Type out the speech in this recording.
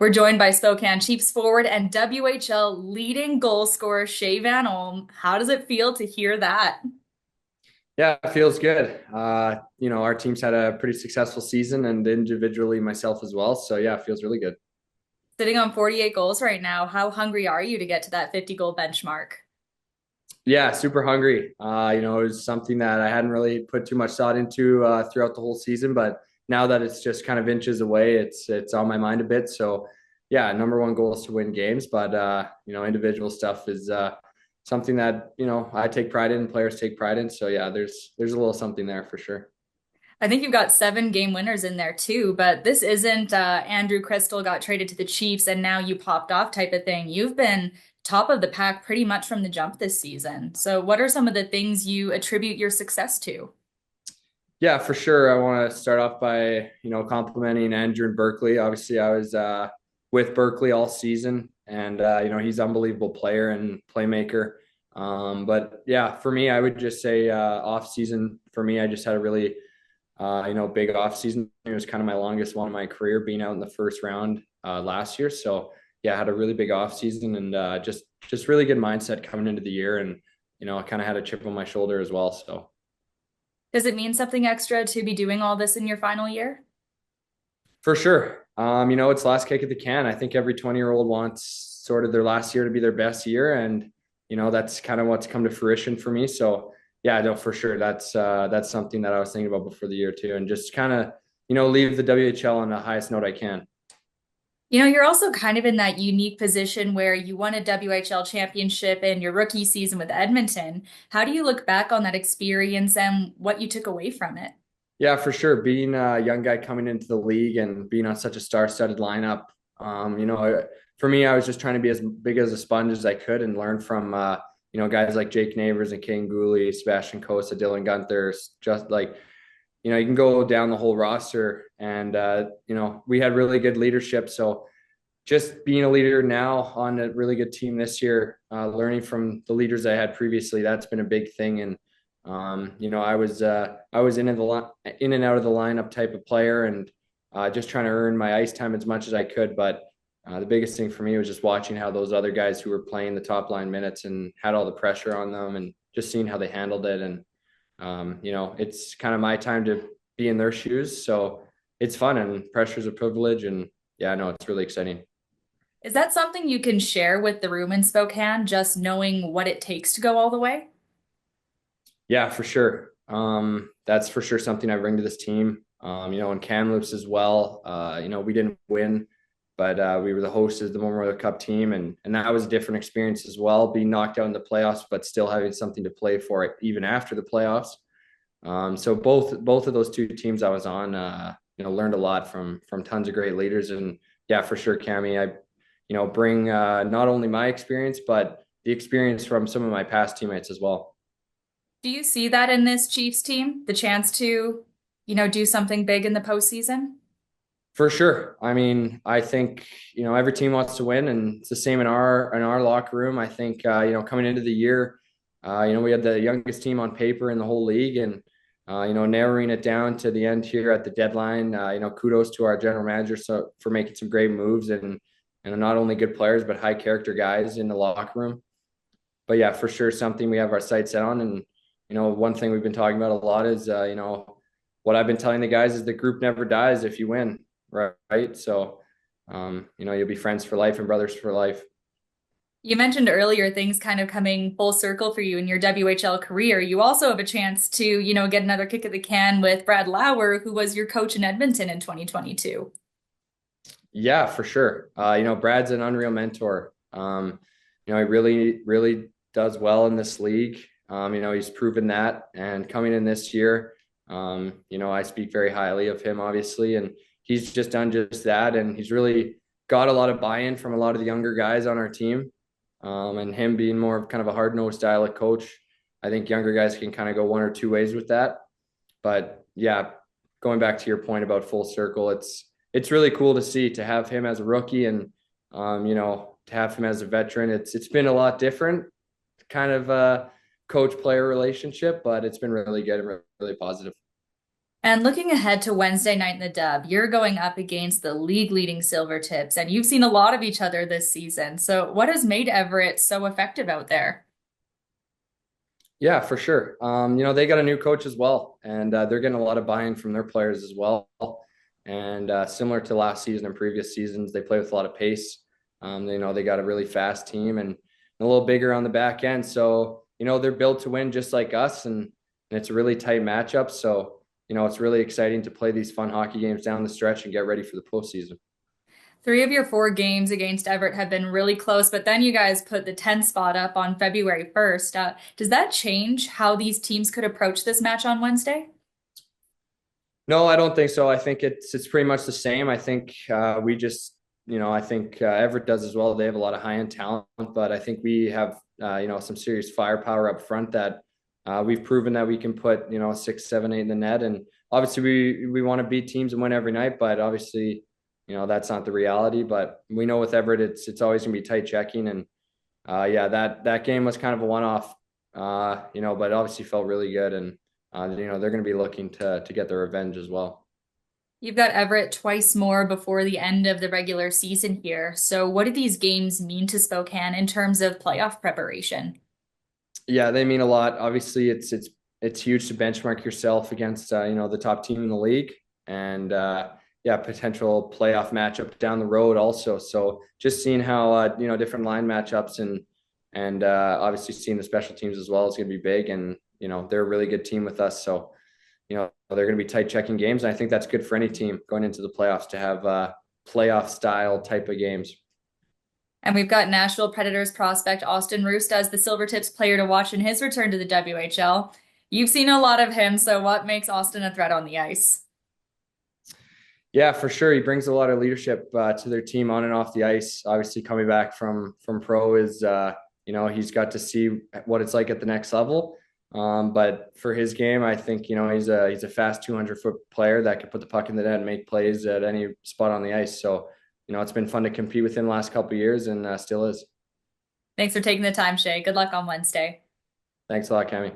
We're joined by Spokane Chiefs forward and WHL leading goal scorer Shea Van Olm. How does it feel to hear that? Yeah, it feels good. Our team's had a pretty successful season and individually myself as well. So yeah, it feels really good. Sitting on 48 goals right now, how hungry are you to get to that 50 goal benchmark? Yeah, super hungry. It was something that I hadn't really put too much thought into throughout the whole season, but now that it's just kind of inches away, it's on my mind a bit. So yeah, number one goal is to win games, but individual stuff is something that, I take pride in, players take pride in. So yeah, there's a little something there for sure. I think you've got 7 game winners in there too, but this isn't Andrew Crystal got traded to the Chiefs and now you popped off type of thing. You've been top of the pack pretty much from the jump this season. So, what are some of the things you attribute your success to? Yeah, for sure. I want to start off by, complimenting Andrew and Berkeley. Obviously, I was with Berkeley all season, and he's an unbelievable player and playmaker. But yeah, for me, I would just say off season for me, I just had a really, big off season. It was kind of my longest one of my career, being out in the first round last year. So yeah, I had a really big off season and just really good mindset coming into the year, and I kind of had a chip on my shoulder as well. So. Does it mean something extra to be doing all this in your final year? For sure. It's last kick at the can. I think every 20-year-old wants sort of their last year to be their best year. And, that's kind of what's come to fruition for me. So yeah, no, for sure. That's something that I was thinking about before the year too. And just kind of, leave the WHL on the highest note I can. You're also kind of in that unique position where you won a WHL championship in your rookie season with Edmonton. How do you look back on that experience and what you took away from it? Yeah, for sure. Being a young guy coming into the league and being on such a star-studded lineup, for me, I was just trying to be as big as a sponge as I could and learn from, guys like Jake Neighbors and Kane Gooley, Sebastian Cossa, Dylan Gunther, just like, you can go down the whole roster and, we had really good leadership. So just being a leader now on a really good team this year, learning from the leaders I had previously, that's been a big thing. And I was in and out of the lineup type of player, and just trying to earn my ice time as much as I could. But the biggest thing for me was just watching how those other guys who were playing the top line minutes and had all the pressure on them, and just seeing how they handled it. And it's kind of my time to be in their shoes, so it's fun and pressure's a privilege. And yeah, no, it's really exciting. Is that something you can share with the room in Spokane, just knowing what it takes to go all the way? Yeah, for sure. That's for sure something I bring to this team. In Kamloops as well. We didn't win, but we were the hosts of the Memorial Cup team, and that was a different experience as well, being knocked out in the playoffs, but still having something to play for it even after the playoffs. So both of those two teams I was on, learned a lot from tons of great leaders, and yeah, for sure, Cami, I bring not only my experience but the experience from some of my past teammates as well. Do you see that in this Chiefs team, the chance to, do something big in the postseason? For sure. I mean, I think, every team wants to win, and it's the same in our locker room. I think coming into the year, we had the youngest team on paper in the whole league, and narrowing it down to the end here at the deadline. Kudos to our general manager for making some great moves, and not only good players but high character guys in the locker room. But yeah, for sure, something we have our sights set on. And one thing we've been talking about a lot is what I've been telling the guys is the group never dies if you win, right? So you'll be friends for life and brothers for life. You mentioned earlier things kind of coming full circle for you in your WHL career. You also have a chance to, get another kick at the can with Brad Lauer, who was your coach in Edmonton in 2022. Yeah, for sure. Brad's an unreal mentor. He really, really does well in this league. He's proven that, and coming in this year, I speak very highly of him, obviously, and he's just done just that. And he's really got a lot of buy-in from a lot of the younger guys on our team. And him being more of kind of a hard-nosed style of coach, I think younger guys can kind of go one or two ways with that. But yeah, going back to your point about full circle, it's really cool to see, to have him as a rookie, and to have him as a veteran. It's been a lot different kind of coach player relationship, but it's been really good and really positive. And looking ahead to Wednesday night in the Dub, you're going up against the league leading Silvertips, and you've seen a lot of each other this season. So, what has made Everett so effective out there? Yeah, for sure. They got a new coach as well, and they're getting a lot of buy-in from their players as well. And similar to last season and previous seasons, they play with a lot of pace. They got a really fast team and a little bigger on the back end. So, they're built to win just like us, and it's a really tight matchup. So, it's really exciting to play these fun hockey games down the stretch and get ready for the postseason. Three of your four games against Everett have been really close, but then you guys put the 10 spot up on February 1st. Does that change how these teams could approach this match on Wednesday? No, I don't think so. I think it's pretty much the same. I think we just, I think Everett does as well. They have a lot of high end talent, but I think we have, some serious firepower up front that we've proven that we can put, 6, 7, 8 in the net. And obviously, we want to beat teams and win every night, but obviously, that's not the reality. But we know with Everett, it's always gonna be tight checking. And yeah, that game was kind of a one off, but obviously felt really good. And they're going to be looking to get their revenge as well. You've got Everett twice more before the end of the regular season here. So, what do these games mean to Spokane in terms of playoff preparation? Yeah, they mean a lot. Obviously, it's huge to benchmark yourself against the top team in the league, and yeah, potential playoff matchup down the road also. So just seeing how different line matchups and obviously seeing the special teams as well is going to be big, and they're a really good team with us. So they're going to be tight checking games, and I think that's good for any team going into the playoffs to have playoff style type of games. And we've got Nashville Predators prospect Austin Roost as the Silvertips player to watch in his return to the WHL. You've seen a lot of him, so what makes Austin a threat on the ice? Yeah, for sure. He brings a lot of leadership to their team on and off the ice. Obviously, coming back from pro is he's got to see what it's like at the next level. But for his game, I think he's a fast 200-foot player that can put the puck in the net and make plays at any spot on the ice. So it's been fun to compete with him the last couple of years, and still is. Thanks for taking the time, Shea. Good luck on Wednesday. Thanks a lot, Cami.